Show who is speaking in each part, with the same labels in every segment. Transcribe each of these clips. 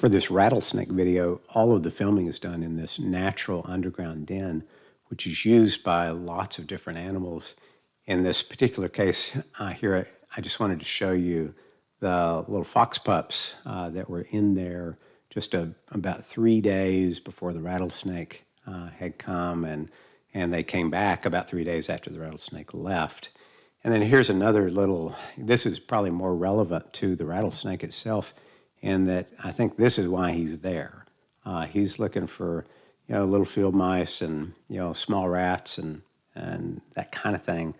Speaker 1: For this rattlesnake video, all of the filming is done in this natural underground den, which is used by lots of different animals. In this particular case here, I just wanted to show you the little fox pups that were in there just about 3 days before the rattlesnake had come, and they came back about 3 days after the rattlesnake left. And then here's another little, this is probably more relevant to the rattlesnake itself, in that I think this is why he's there. He's looking for, little field mice and, small rats and that kind of thing.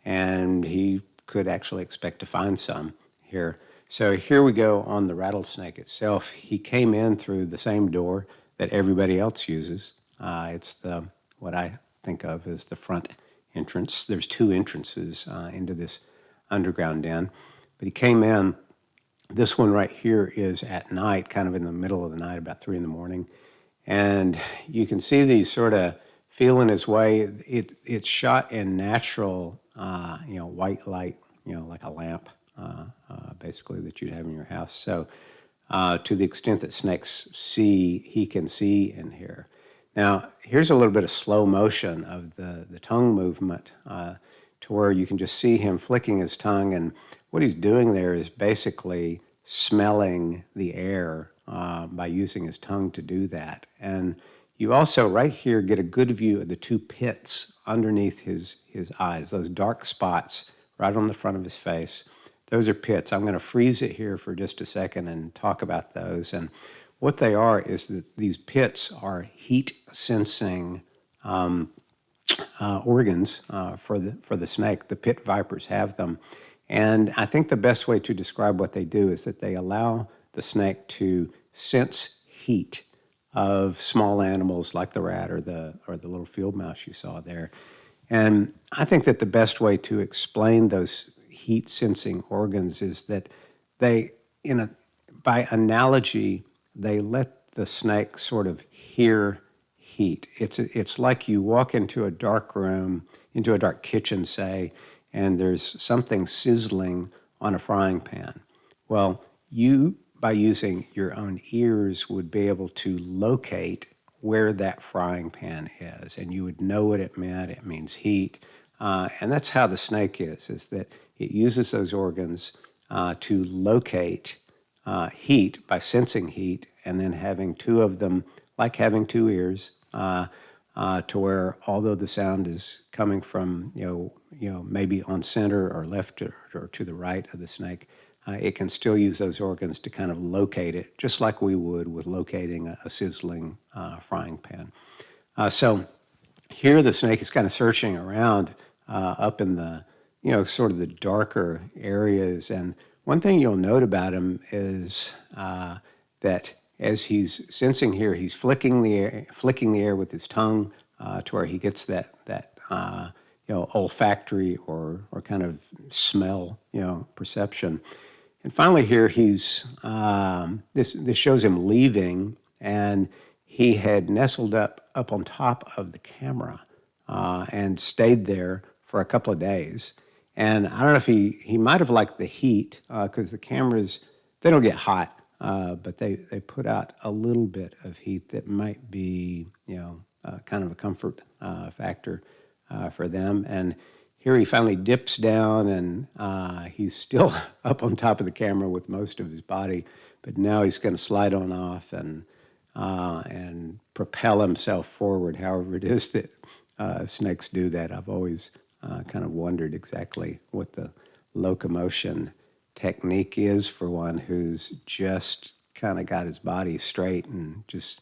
Speaker 1: And he could actually expect to find some here. So here we go on the rattlesnake itself. He came in through the same door that everybody else uses. It's what I think of as the front entrance. There's 2 entrances into this underground den. But he came in. This one right here is at night, kind of in the middle of the night, about 3 in the morning. And you can see these sort of feeling his way. It's shot in natural, white light, like a lamp, basically, that you'd have in your house. So to the extent that snakes see, he can see in here. Now, here's a little bit of slow motion of the tongue movement to where you can just see him flicking his tongue, and what he's doing there is basically smelling the air by using his tongue to do that. And you also right here get a good view of the 2 pits underneath his eyes, those dark spots right on the front of his face. Those are pits. I'm going to freeze it here for just a second and talk about those. And what they are is that these pits are heat-sensing organs for the snake. The pit vipers have them. And I think the best way to describe what they do is that they allow the snake to sense heat of small animals like the rat or the little field mouse you saw there. And I think that the best way to explain those heat-sensing organs is that they, by analogy, they let the snake sort of hear heat. It's like you walk into a dark room, into a dark kitchen, say, and there's something sizzling on a frying pan. Well, you, by using your own ears, would be able to locate where that frying pan is, and you would know what it meant. It means heat. And that's how the snake is that it uses those organs to locate heat by sensing heat, and then having 2 of them, like having 2 ears, to where although the sound is coming from, maybe on center or left or to the right of the snake, it can still use those organs to kind of locate it, just like we would with locating a sizzling frying pan. So here the snake is kind of searching around up in the, sort of the darker areas. And one thing you'll note about him is that as he's sensing here, he's flicking the air with his tongue to where he gets that olfactory or kind of smell, perception. And finally here he's, this shows him leaving, and he had nestled up on top of the camera and stayed there for a couple of days. And I don't know if he might have liked the heat, because the cameras, they don't get hot. But they put out a little bit of heat that might be, kind of a comfort factor for them. And here he finally dips down, and he's still up on top of the camera with most of his body, but now he's going to slide on off and propel himself forward, however it is that snakes do that. I've always kind of wondered exactly what the locomotion technique is for one who's just kind of got his body straight and just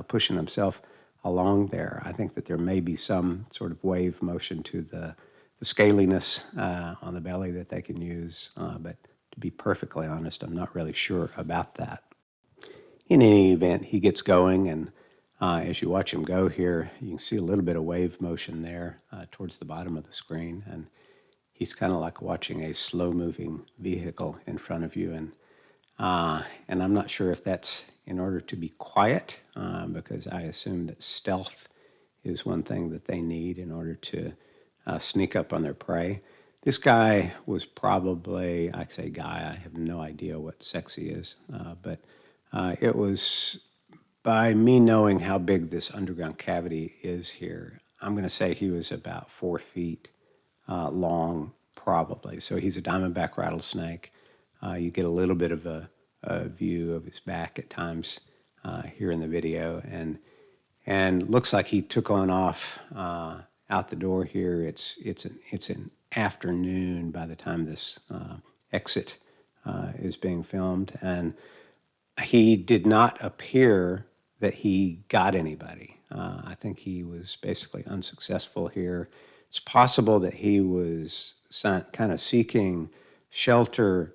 Speaker 1: pushing himself along there. I think that there may be some sort of wave motion to the scaliness on the belly that they can use, but to be perfectly honest, I'm not really sure about that. In any event, he gets going, and as you watch him go here, you can see a little bit of wave motion there towards the bottom of the screen, and he's kind of like watching a slow-moving vehicle in front of you, and I'm not sure if that's in order to be quiet, because I assume that stealth is one thing that they need in order to sneak up on their prey. This guy was probably, I say guy, I have no idea what sex he is, but It was by me knowing how big this underground cavity is here, I'm going to say he was about 4 feet long, probably. So he's a diamondback rattlesnake. You get a little bit of a view of his back at times here in the video, and looks like he took on off out the door here. It's an afternoon by the time this exit is being filmed, and he did not appear that he got anybody. I think he was basically unsuccessful here. It's possible that he was kind of seeking shelter.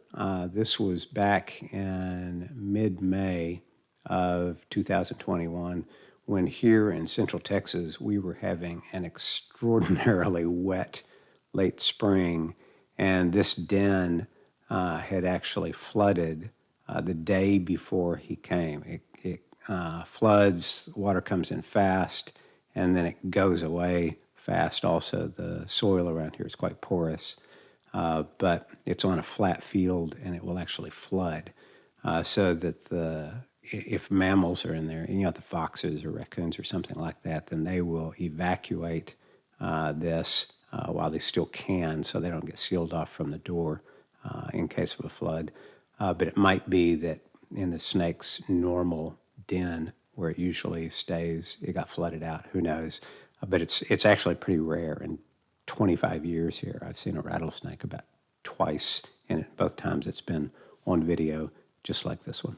Speaker 1: This was back in mid-May of 2021, when here in Central Texas we were having an extraordinarily wet late spring, and this den had actually flooded the day before he came. It floods, water comes in fast, and then it goes away fast. Also, the soil around here is quite porous, but it's on a flat field, and it will actually flood. So that if mammals are in there, the foxes or raccoons or something like that, then they will evacuate this while they still can, so they don't get sealed off from the door in case of a flood. But it might be that in the snake's normal den, where it usually stays, it got flooded out. Who knows? But it's actually pretty rare. In 25 years here, I've seen a rattlesnake about twice, and both times it's been on video, just like this one.